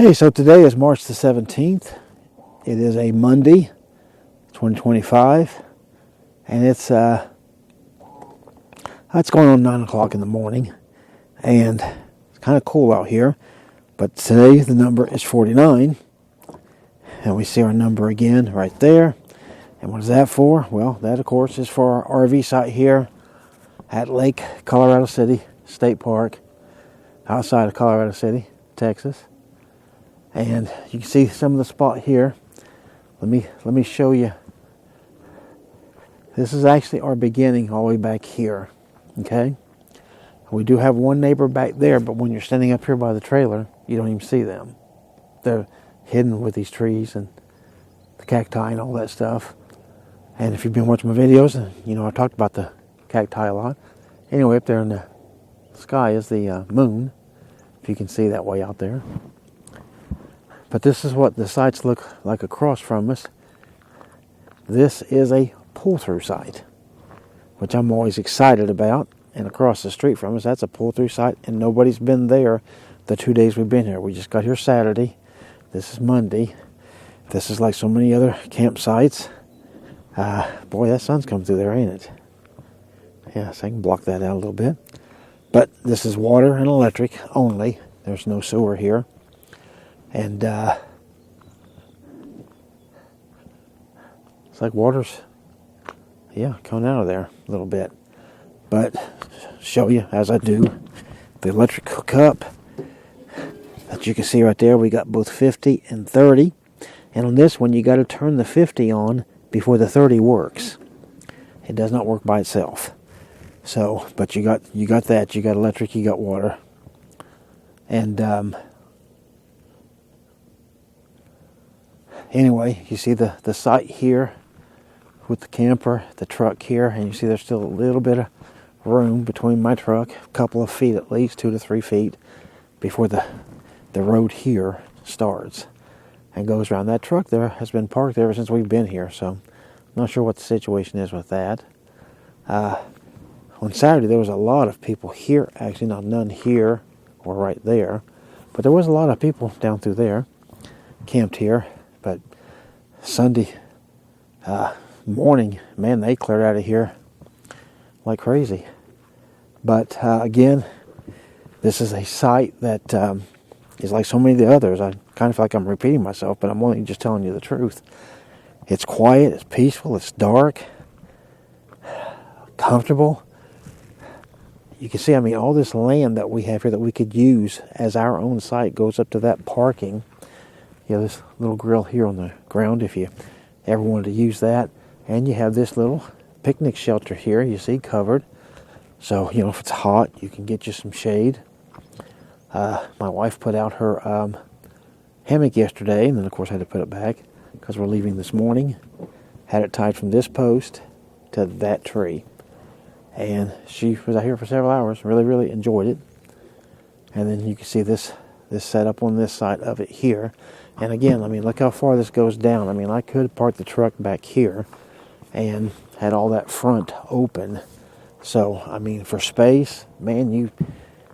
Hey, so today is March the 17th. It is a Monday, 2025, and it's going on 9 o'clock in the morning, and it's kind of cool out here, but today the number is 49, and we see our number again right there. And what is that for? Well, that of course is for our RV site here at Lake Colorado City State Park, outside of Colorado City, Texas. And you can see some of the spot here. Let me show you. This is actually our beginning all the way back here. Okay? We do have one neighbor back there, but when you're standing up here by the trailer, you don't even see them. They're hidden with these trees and the cacti and all that stuff. And if you've been watching my videos, you know I talked about the cacti a lot. Anyway, up there in the sky is the moon, if you can see that way out there. But this is what the sites look like across from us. This is a pull-through site, which I'm always excited about. And across the street from us, that's a pull-through site, and nobody's been there the 2 days we've been here. We just got here Saturday. This is Monday. This is like so many other campsites. Boy, that sun's coming through there, ain't it? Yeah, so I can block that out a little bit. But this is water and electric only. There's no sewer here. And it's like water's, coming out of there a little bit. But show you, as I do, the electric hookup that you can see right there. We got both 50 and 30. And on this one, you got to turn the 50 on before the 30 works. It does not work by itself. So, but you got that. You got electric, you got water. And anyway, you see the site here with the camper, the truck here, and you see there's still a little bit of room between my truck, a couple of feet at least, 2 to 3 feet, before the road here starts and goes around. That truck there has been parked ever since we've been here, so I'm not sure what the situation is with that. On Saturday, there was a lot of people here, actually, not none here or right there, but there was a lot of people down through there, camped here. But Sunday morning, man, they cleared out of here like crazy. But again, this is a site that is like so many of the others. I kind of feel like I'm repeating myself, but I'm only just telling you the truth. It's quiet, it's peaceful, it's dark, comfortable. You can see, all this land that we have here that we could use as our own site goes up to that parking. This little grill here on the ground if you ever wanted to use that. And you have this little picnic shelter here, you see, covered. So, if it's hot, you can get you some shade. My wife put out her hammock yesterday, and then, of course, I had to put it back because we're leaving this morning. Had it tied from this post to that tree. And she was out here for several hours, really, really enjoyed it. And then you can see this setup on this side of it here. And again, look how far this goes down. I could park the truck back here and had all that front open. So, for space, man, you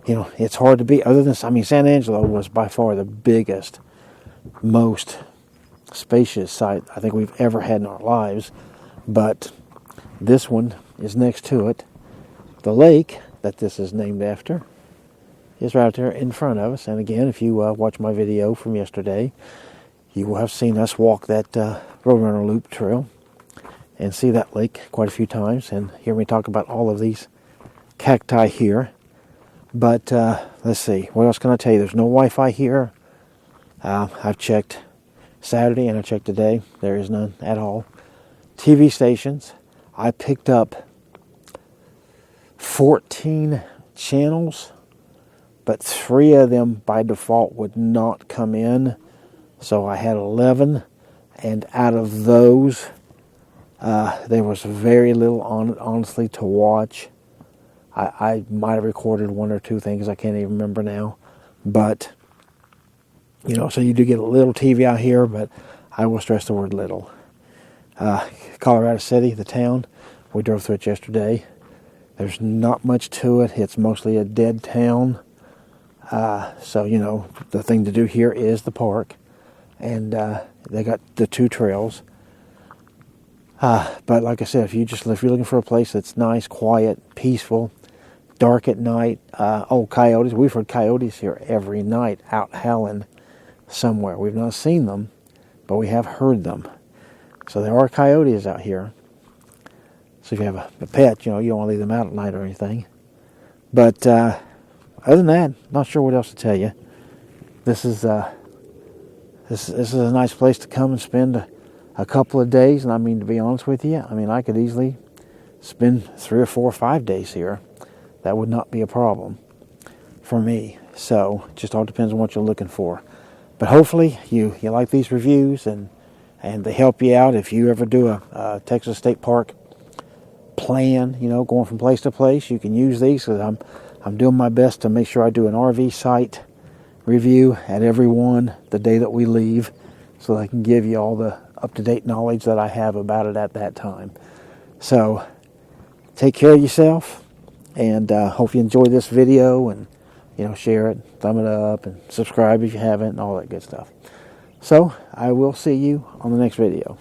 know, it's hard to beat. Other than, San Angelo was by far the biggest, most spacious site I think we've ever had in our lives. But this one is next to it. The lake that this is named after is right there in front of us. And again, if you watch my video from yesterday, you will have seen us walk that Roadrunner Loop trail and see that lake quite a few times and hear me talk about all of these cacti here. But let's see, what else can I tell you? There's no Wi-Fi here. I've checked Saturday and I checked today. There is none at all. TV stations, I picked up 14 channels, but 3 of them by default would not come in. So I had 11, and out of those, there was very little on it, honestly, to watch. I might have recorded 1 or 2 things, I can't even remember now. But, so you do get a little TV out here, but I will stress the word little. Colorado City, the town, we drove through it yesterday. There's not much to it. It's mostly a dead town. So, you know, the thing to do here is the park. And they got the 2 trails. But like I said, if you're looking for a place that's nice, quiet, peaceful, dark at night, coyotes. We've heard coyotes here every night out howling somewhere. We've not seen them, but we have heard them. So there are coyotes out here. So if you have a pet, you know, you don't want to leave them out at night or anything. But other than that, not sure what else to tell you. This is a nice place to come and spend a couple of days. And I mean, to be honest with you, I mean, I could easily spend 3 or 4 or 5 days here. That would not be a problem for me. So it just all depends on what you're looking for. But hopefully you like these reviews and they help you out if you ever do a Texas State Park plan, you know, going from place to place. You can use these, because I'm doing my best to make sure I do an RV site review at every one the day that we leave, so that I can give you all the up-to-date knowledge that I have about it at that time. So take care of yourself, and hope you enjoy this video, and you know, share it, thumb it up, and subscribe if you haven't, and all that good stuff. So I will see you on the next video.